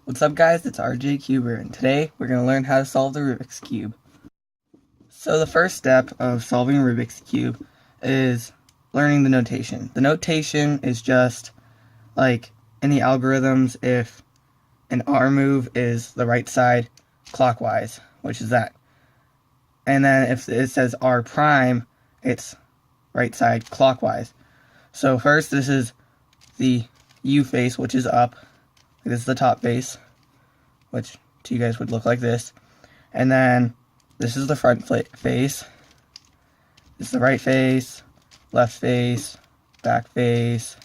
What's up guys, it's RJ Cuber, and today we're going to learn how to solve the Rubik's Cube. So the first step of solving a Rubik's Cube is learning the notation. The notation is just like in the algorithms, if an R move is the right side clockwise, which is that. And then if it says R prime, it's right side clockwise. So first this is the U face, which is up. This is the top face, which to you guys would look like this. And then this is the front face. This is the right face, left face, back face,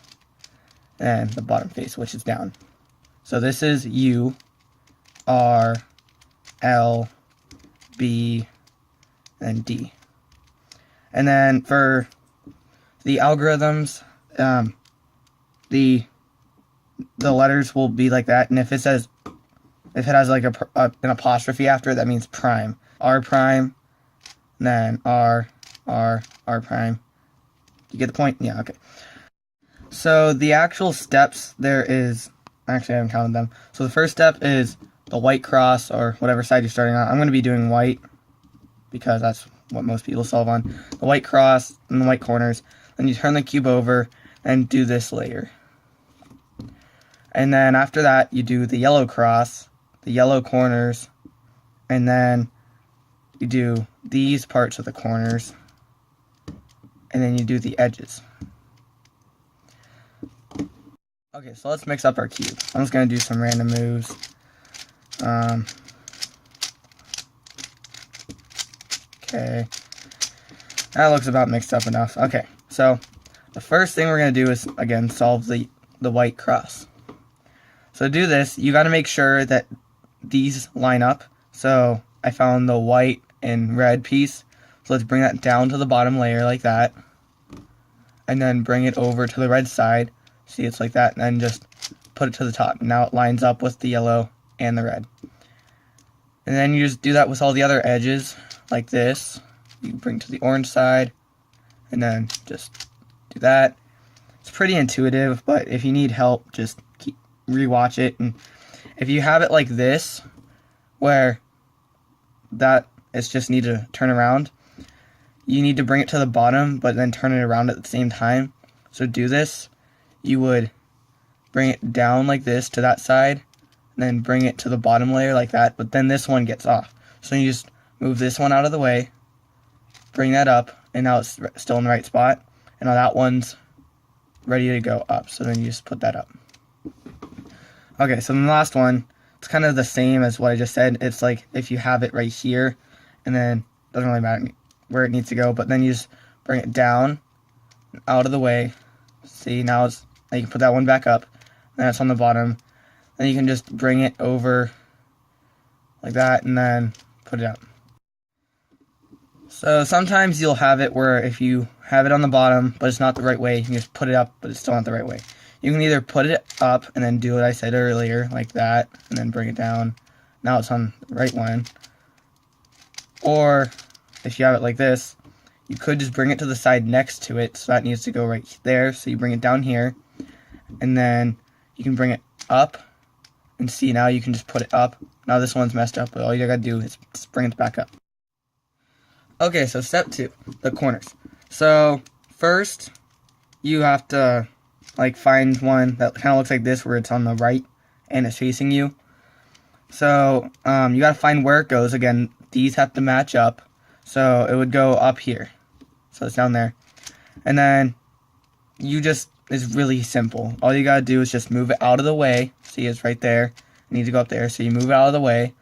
and the bottom face, which is down. So this is U, R, L, B, and D. And then for the algorithms, the letters will be like that, and if it has like an apostrophe after it, that means prime. R prime, and then R prime. You get the point? Yeah, okay. So the actual steps, actually I haven't counted them. So the first step is the white cross, or whatever side you're starting on. I'm going to be doing white, because that's what most people solve on. The white cross and the white corners. Then you turn the cube over and do this layer. And then after that, you do the yellow cross, the yellow corners, and then you do these parts of the corners, and then you do the edges. Okay, so let's mix up our cube. I'm just going to do some random moves. Okay, that looks about mixed up enough. Okay, so the first thing we're going to do is, again, solve the white cross. So to do this, you got to make sure that these line up. So I found the white and red piece. So let's bring that down to the bottom layer like that. And then bring it over to the red side. See, it's like that. And then just put it to the top. Now it lines up with the yellow and the red. And then you just do that with all the other edges like this. You bring to the orange side. And then just do that. It's pretty intuitive, but if you need help, just rewatch it. And if you have it like this, where that it's just need to turn around, you need to bring it to the bottom but then turn it around at the same time. So to do this, you would bring it down like this to that side, and then bring it to the bottom layer like that, but then this one gets off. So you just move this one out of the way, bring that up, and now it's still in the right spot, and now that one's ready to go up. So then you just put that up. Okay, so then the last one, it's kind of the same as what I just said. It's like if you have it right here, and then it doesn't really matter where it needs to go, but then you just bring it down, out of the way. See, now you can put that one back up, and it's on the bottom. Then you can just bring it over like that, and then put it up. So sometimes you'll have it where if you have it on the bottom, but it's not the right way, you can just put it up, but it's still not the right way. You can either put it up and then do what I said earlier, like that, and then bring it down. Now it's on the right one. Or if you have it like this, you could just bring it to the side next to it, so that needs to go right there. So you bring it down here, and then you can bring it up, and see, now you can just put it up. Now this one's messed up, but all you gotta do is just bring it back up. Okay, so step 2, the corners. So first, you have to find one that kind of looks like this, where it's on the right and it's facing you. So you gotta find where it goes. Again, these have to match up, so it would go up here. So it's down there, and then it's really simple. All you gotta do is just move it out of the way. See, it's right there. It needs to go up there, so you move it out of the way,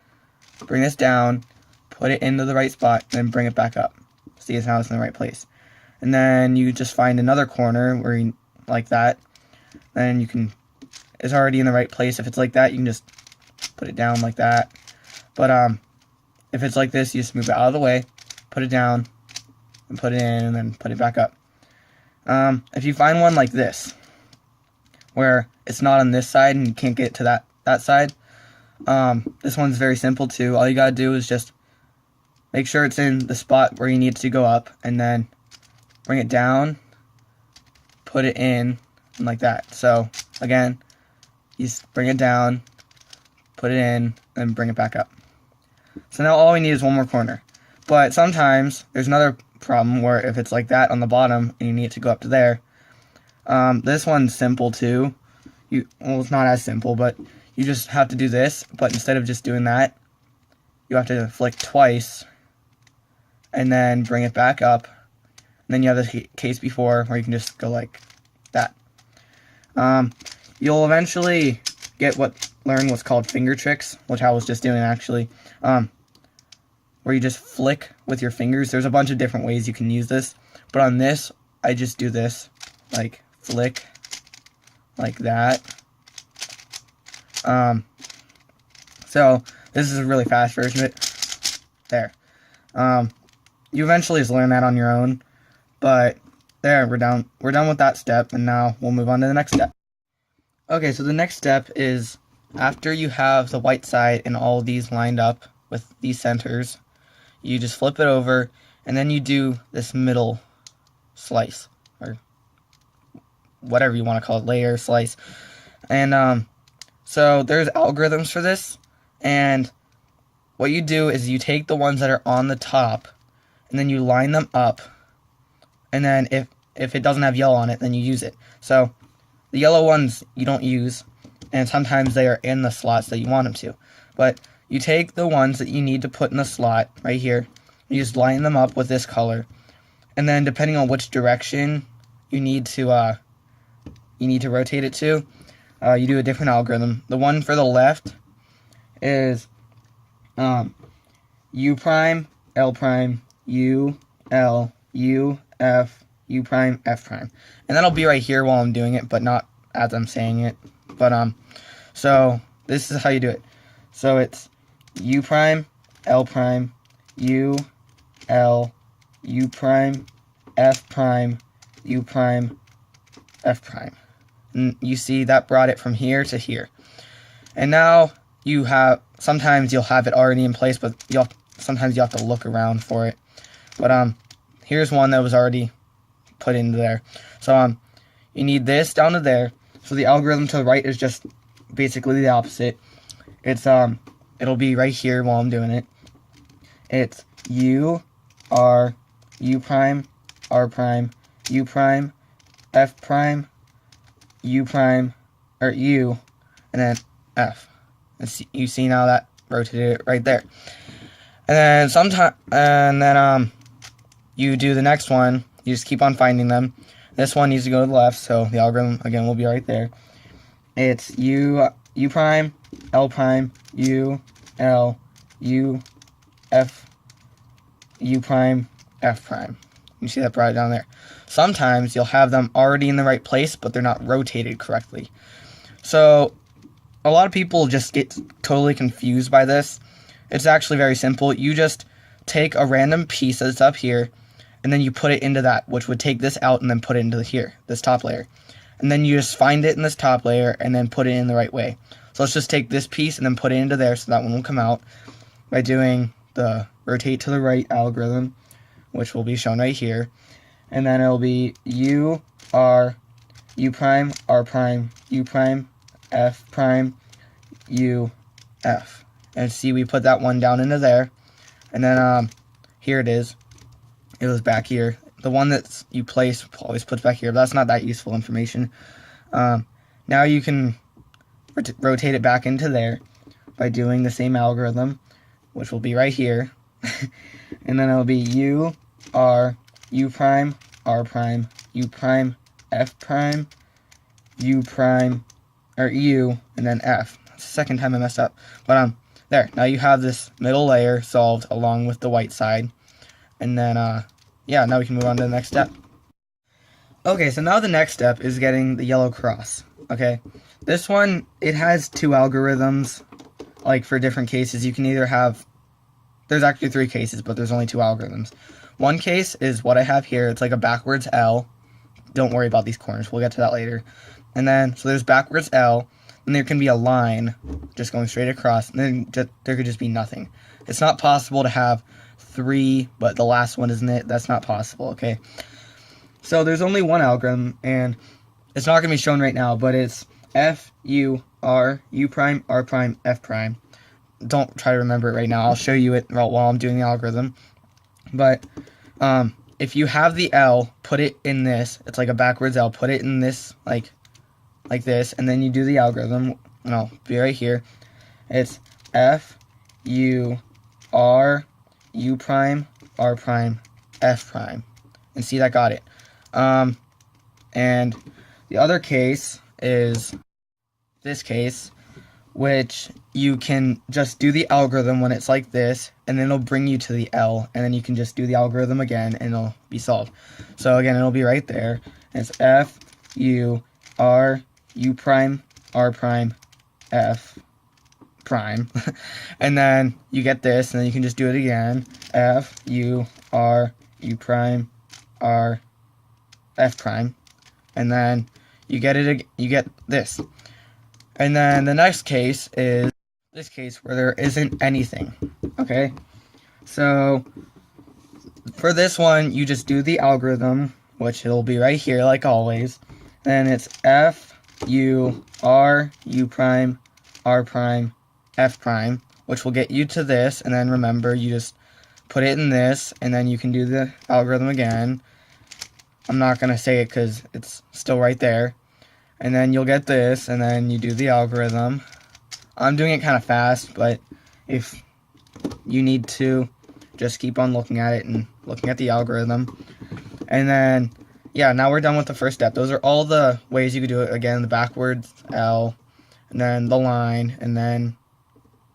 bring this down, put it into the right spot, and then bring it back up. See, it's now in the right place. And then you just find another corner where you like that. Then it's already in the right place. If it's like that, you can just put it down like that. But if it's like this, you just move it out of the way, put it down, and put it in, and then put it back up. If you find one like this, where it's not on this side and you can't get it to that side, this one's very simple too. All you gotta do is just make sure it's in the spot where you need it to go up, and then bring it down, put it in, and like that. So again, you just bring it down, put it in, and bring it back up. So now all we need is one more corner. But sometimes there's another problem where if it's like that on the bottom and you need it to go up to there, this one's simple too. Well, it's not as simple, but you just have to do this, but instead of just doing that, you have to flick twice and then bring it back up. And then you have the case before where you can just go like that. You'll eventually learn what's called finger tricks, which I was just doing actually, where you just flick with your fingers. There's a bunch of different ways you can use this, but on this, I just do this, like flick, like that. So this is a really fast version of it. There. You eventually just learn that on your own, but there, we're done with that step, and now we'll move on to the next step. Okay, so the next step is after you have the white side and all these lined up with these centers, you just flip it over, and then you do this middle slice, or whatever you want to call it, layer, slice. And so there's algorithms for this, and what you do is you take the ones that are on the top, and then you line them up, and then if it doesn't have yellow on it, then you use it. So the yellow ones you don't use, and sometimes they are in the slots that you want them to. But you take the ones that you need to put in the slot right here, you just line them up with this color, and then depending on which direction you need to rotate it to, you do a different algorithm. The one for the left is U prime, L prime, U, L, U, F, U prime, F prime. And that'll be right here while I'm doing it, but not as I'm saying it. But so this is how you do it. So it's U prime, L prime, U, L, U prime, F prime, U prime, F prime. And you see that brought it from here to here. And now sometimes you'll have it already in place, but sometimes you have to look around for it. But here's one that was already put into there. So you need this down to there. So the algorithm to the right is just basically the opposite. It's it'll be right here while I'm doing it. It's U, R, U prime, R prime, U prime, F prime, U prime, or U, and then F. And you see now that rotated it right there. And then you do the next one. You just keep on finding them. This one needs to go to the left, so the algorithm again will be right there. It's U prime, L prime, U, L, U, F, U prime, F prime. You see that brought it down there. Sometimes you'll have them already in the right place, but they're not rotated correctly. So a lot of people just get totally confused by this. It's actually very simple. You just take a random piece that's up here, and then you put it into that, which would take this out and then put it into here, this top layer. And then you just find it in this top layer and then put it in the right way. So let's just take this piece and then put it into there so that one will come out by doing the rotate to the right algorithm, which will be shown right here. And then it'll be U, R, U prime, R prime, U prime, F prime, U, F. And see, we put that one down into there. And then here it is. It was back here. The one that you place always puts back here, but that's not that useful information. Now you can rotate it back into there by doing the same algorithm, which will be right here. And then it'll be U, R, U prime, R prime, U prime, F prime, U prime, or U, and then F. That's the second time I messed up. But there. Now you have this middle layer solved along with the white side. And then, yeah, now we can move on to the next step. Okay, so now the next step is getting the yellow cross. Okay, this one, it has two algorithms. Like, for different cases, you can either have... There's actually 3 cases, but there's only 2 algorithms. One case is what I have here. It's like a backwards L. Don't worry about these corners. We'll get to that later. And then, so there's backwards L. And there can be a line just going straight across. And then there could just be nothing. It's not possible to have 3, but the last one isn't it. That's not possible, okay? So there's only one algorithm, and it's not going to be shown right now, but it's F, U, R, U prime, R prime, F prime. Don't try to remember it right now. I'll show you it while I'm doing the algorithm. But if you have the L, put it in this. It's like a backwards L. Put it in this, like this, and then you do the algorithm. And I'll be right here. It's F, U, R, U prime, R prime, F prime. And see, that got it. And the other case is this case, which you can just do the algorithm when it's like this, and then it'll bring you to the L, and then you can just do the algorithm again, and it'll be solved. So again, it'll be right there. It's F, U, R, U prime, R prime, F prime. And then you get this, and then you can just do it again. F, U, R, U prime, R, F prime. And then you get this. And then the next case is this case where there isn't anything. Okay? So for this one, you just do the algorithm, which it'll be right here like always. And it's F, U, R, U prime, R prime, F prime, which will get you to this. And then remember, you just put it in this, and then you can do the algorithm again. I'm not going to say it because it's still right there. And then you'll get this, and then you do the algorithm. I'm doing it kind of fast, but if you need to, just keep on looking at it and looking at the algorithm. And then, yeah, now we're done with the first step. Those are all the ways you could do it. Again, the backwards L, and then the line, and then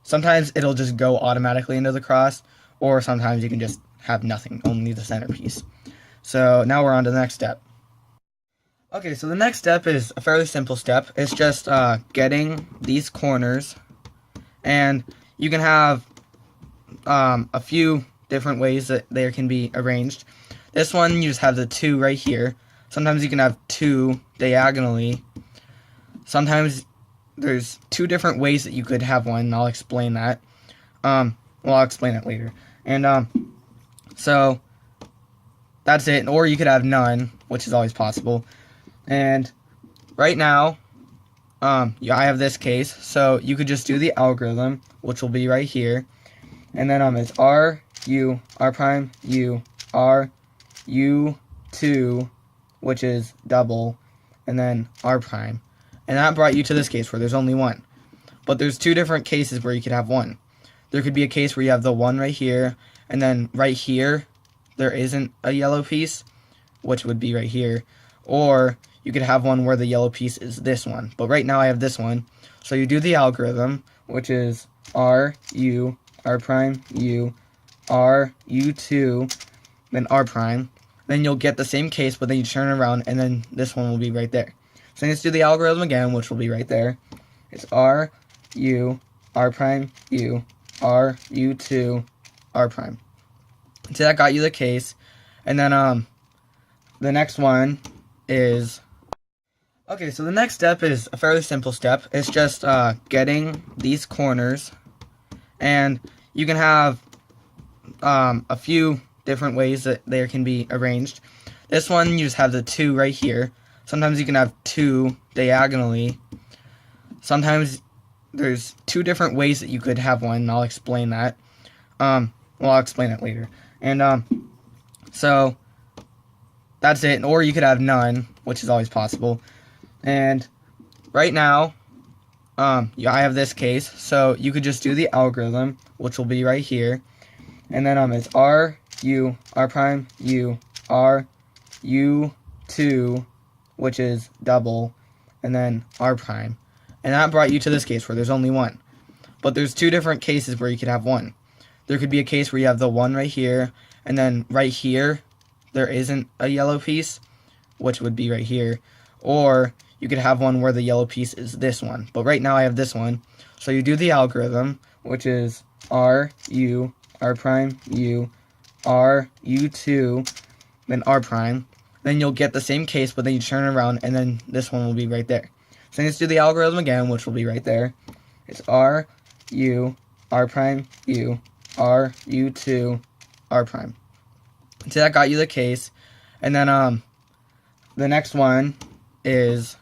sometimes it'll just go automatically into the cross, or sometimes you can just have nothing, only the centerpiece. So now we're on to the next step. Okay, so the next step is a fairly simple step. It's just getting these corners, and you can have a few different ways that they can be arranged. This one, you just have the 2 right here. Sometimes you can have 2 diagonally. Sometimes there's 2 different ways that you could have one, and I'll explain that. Well, I'll explain it later. And so that's it. Or you could have none, which is always possible. And right now, I have this case, so you could just do the algorithm, which will be right here. And then it's R, U, R prime, U, R, U, 2, which is double, and then R prime. And that brought you to this case where there's only one. But there's 2 different cases where you could have one. There could be a case where you have the 1 right here, and then right here, there isn't a yellow piece, which would be right here. Or you could have one where the yellow piece is this one. But right now I have this one. So you do the algorithm, which is R, U, R prime, U, R, U2, then R prime. Then you'll get the same case, but then you turn it around, and then this one will be right there. So let's do the algorithm again, which will be right there. It's R, U, R prime, U, R, U2, R prime. So that got you the case. And then the next one is... Okay, so the next step is a fairly simple step. It's just getting these corners, and you can have a few different ways that they can be arranged. This one, you just have the 2 right here. Sometimes you can have 2 diagonally. Sometimes there's 2 different ways that you could have one, and I'll explain that. Well, I'll explain it later. And so that's it. Or you could have none, which is always possible. And right now, I have this case, so you could just do the algorithm, which will be right here. And then it's R, U, R prime, U, R, U2, which is double, and then R prime. And that brought you to this case where there's only one. But there's 2 different cases where you could have one. There could be a case where you have the 1 right here, and then right here, there isn't a yellow piece, which would be right here. Or you could have one where the yellow piece is this one. But right now I have this one. So you do the algorithm, which is R, U, R prime, U, R, U2, then R prime. Then you'll get the same case, but then you turn it around, and then this one will be right there. So let's do the algorithm again, which will be right there. It's R, U, R prime, U, R, U2, R prime. So that got you the case. And then the next one is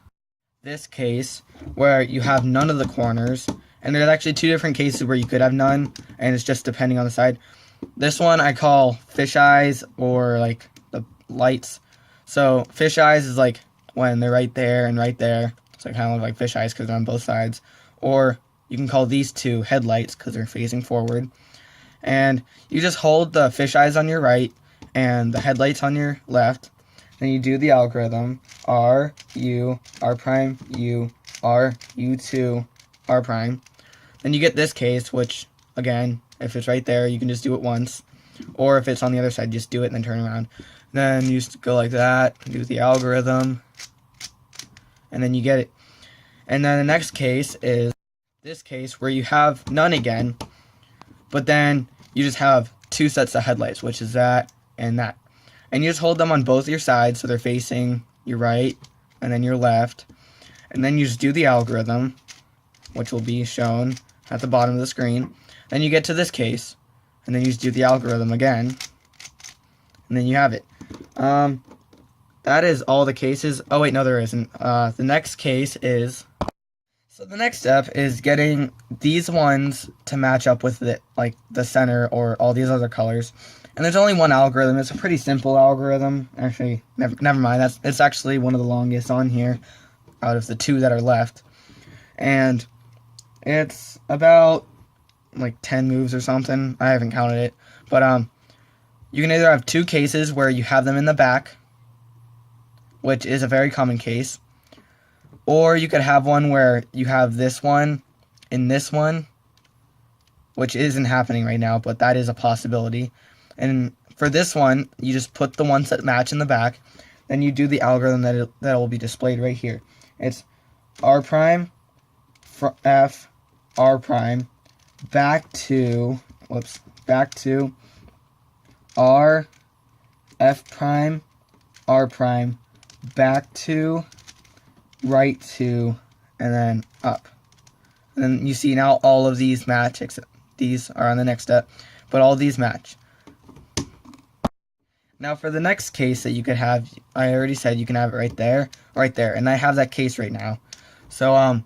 this case where you have none of the corners, and there's actually two different cases where you could have none, and it's just depending on the side. This one I call fish eyes, or like the lights. So fish eyes is like when they're right there and right there, so it kind of look like fish eyes because they're on both sides. Or you can call these two headlights because they're facing forward. And you just hold the fish eyes on your right and the headlights on your left. Then you do the algorithm R, U, R prime, U, R, U2, R prime. Then you get this case, which, again, if it's right there, you can just do it once. Or if it's on the other side, just do it and then turn around. Then you just go like that, do the algorithm, and then you get it. And then the next case is this case where you have none again, but then you just have two sets of headlights, which is that and that. And you just hold them on both your sides so they're facing your right and then your left. And then you just do the algorithm, which will be shown at the bottom of the screen. Then you get to this case, and then you just do the algorithm again, and then you have it. That is all the cases. Oh wait, no there isn't. The next case is... So the next step is getting these ones to match up with the center or all these other colors. And there's only one algorithm. It's a pretty simple algorithm. Actually, never mind. It's actually one of the longest on here out of the two that are left. And it's about like 10 moves or something. I haven't counted it. But you can either have two cases where you have them in the back, which is a very common case. Or you could have one where you have this one in this one, which isn't happening right now, but that is a possibility. And for this one, you just put the ones that match in the back, then you do the algorithm that will be displayed right here. It's R prime, F, R prime, back to R, F prime, R prime, back to, right to, and then up. And then you see now all of these match, except these are on the next step, but all these match. Now for the next case that you could have, I already said you can have it right there, and I have that case right now. So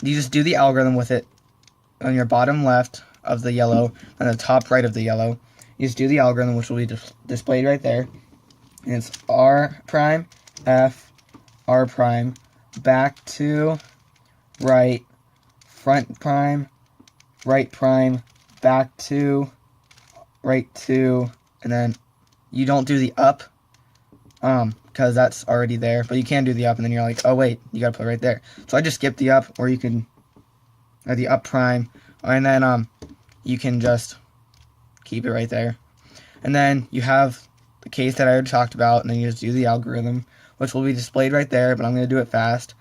you just do the algorithm with it on your bottom left of the yellow and the top right of the yellow. You just do the algorithm, which will be displayed right there. And it's R prime, F, R prime, back to, right, front prime, right prime, back to, right to, and then you don't do the up, because that's already there, but you can do the up, and then you're like, oh wait, you gotta put it right there. So I just skip the up, or you can, or the up prime, and then you can just keep it right there. And then you have the case that I already talked about, and then you just do the algorithm, which will be displayed right there, but I'm going to do it fast.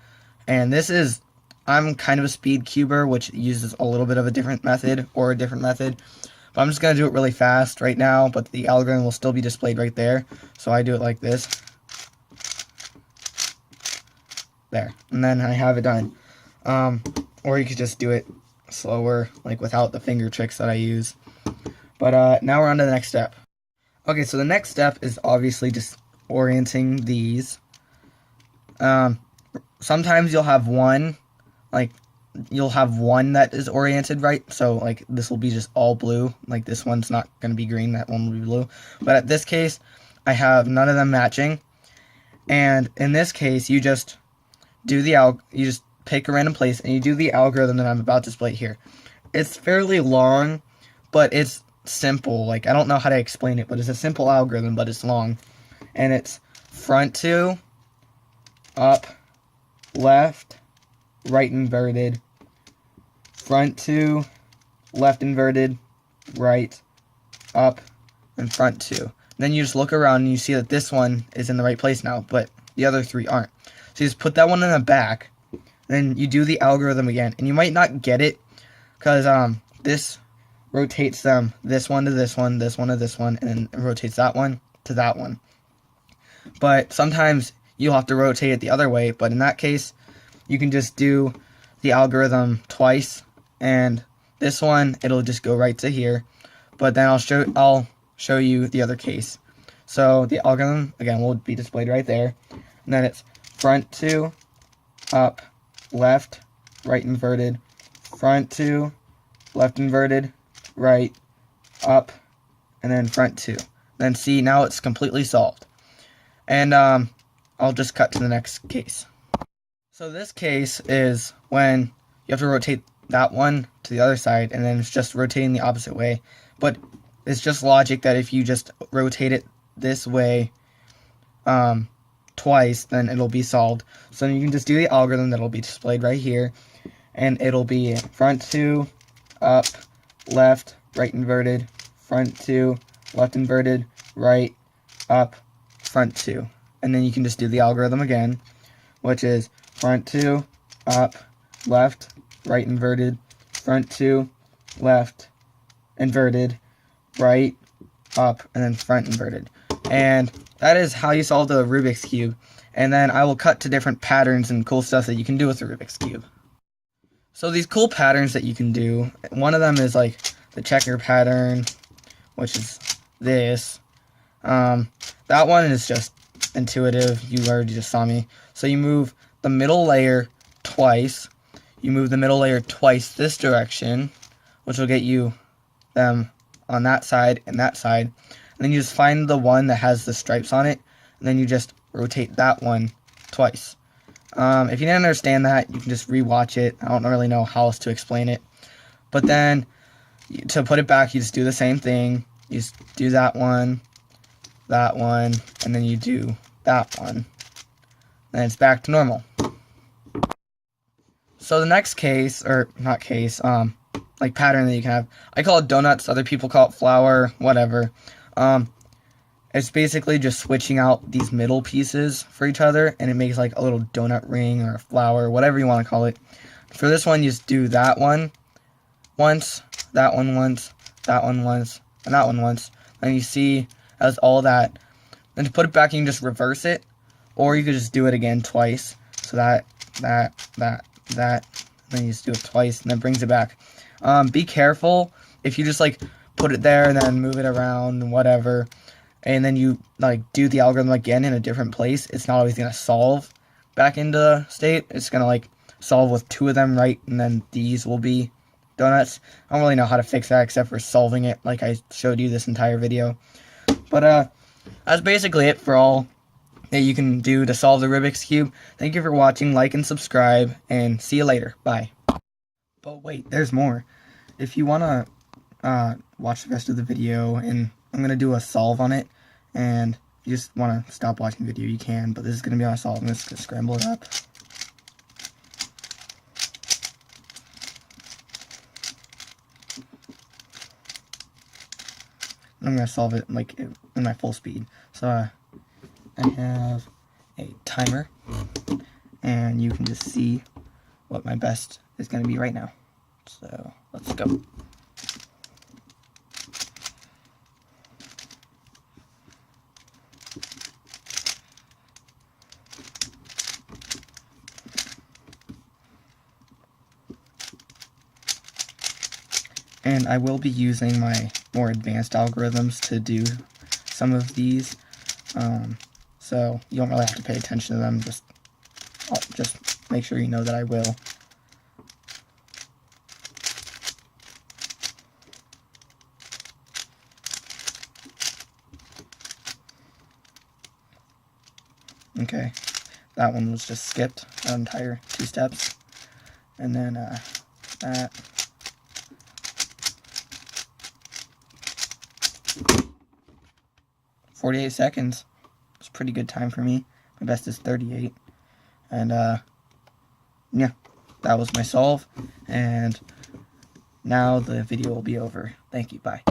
And this is, I'm kind of a speed cuber, which uses a little bit of a different method, or a different method. But I'm just going to do it really fast right now, but the algorithm will still be displayed right there. So I do it like this. There. And then I have it done. Or you could just do it slower, like without the finger tricks that I use. But now we're on to the next step. Okay, so the next step is obviously just orienting these. Sometimes you'll have one, that is oriented right, so like this will be just all blue, like this one's not going to be green, that one will be blue. But at this case, I have none of them matching, and in this case, you just do you just pick a random place, and you do the algorithm that I'm about to display here. It's fairly long, but it's simple. Like, I don't know how to explain it, but it's a simple algorithm, but it's long. And it's front to, up, left, right inverted, front to, left inverted, right, up, and front to. Then you just look around and you see that this one is in the right place now, but the other three aren't. So you just put that one in the back, then you do the algorithm again, and you might not get it, because this rotates them, this one to this one, this one to this one, and then rotates that one to that one. But sometimes you'll have to rotate it the other way, but in that case, you can just do the algorithm twice, and this one, it'll just go right to here, but then I'll show you the other case. So the algorithm, again, will be displayed right there, and then it's front to, up, left, right inverted, front 2, left inverted, right, up, and then front 2. Then see, now it's completely solved. And I'll just cut to the next case. So this case is when you have to rotate that one to the other side, and then it's just rotating the opposite way. But it's just logic that if you just rotate it this way twice, then it'll be solved. So you can just do the algorithm that'll be displayed right here, and it'll be front 2, up, left, right inverted, front 2, left inverted, right, up, front 2. And then you can just do the algorithm again, which is front 2, up, left, right inverted, front 2, left, inverted, right, up, and then front inverted. And that is how you solve the Rubik's Cube. And then I will cut to different patterns and cool stuff that you can do with the Rubik's Cube. So these cool patterns that you can do, one of them is like the checker pattern, which is this. That one is just intuitive. You already just saw me. So you move the middle layer twice. You move the middle layer twice this direction, which will get you them on that side and that side. And then you just find the one that has the stripes on it, and then you just rotate that one twice. If you didn't understand that, you can just rewatch it. I don't really know how else to explain it. But then, to put it back, you just do the same thing. You just do that one, and then you do that one. Then it's back to normal. So the next case, or not case, like pattern that you can have, I call it donuts, other people call it flower, whatever. It's basically just switching out these middle pieces for each other, and it makes like a little donut ring or a flower, whatever you want to call it. For this one, you just do that one once, that one once, that one once, and that one once. And you see as all that. Then to put it back, you can just reverse it, or you could just do it again twice. So that, and then you just do it twice, and then brings it back. Be careful if you just like put it there and then move it around and whatever, and then you like do the algorithm again in a different place. It's not always gonna solve back into state. It's gonna like solve with 2 of them right, and then these will be donuts. I don't really know how to fix that except for solving it like I showed you this entire video. But that's basically it for all that you can do to solve the Rubik's Cube. Thank you for watching, like and subscribe, and see you later. Bye. But wait, there's more. If you want to watch the rest of the video, and I'm going to do a solve on it, and if you just want to stop watching the video, you can, but this is going to be our solve. I'm just going to scramble it up. I'm going to solve it like in my full speed. So I have a timer, and you can just see what my best is going to be right now. So let's go. And I will be using my more advanced algorithms to do some of these, so you don't really have to pay attention to them. Just make sure you know that I will. Okay, that one was just skipped, that entire 2 steps, and then that. 48 seconds. It's a pretty good time for me. My best is 38. And yeah, that was my solve. And now the video will be over. Thank you. Bye.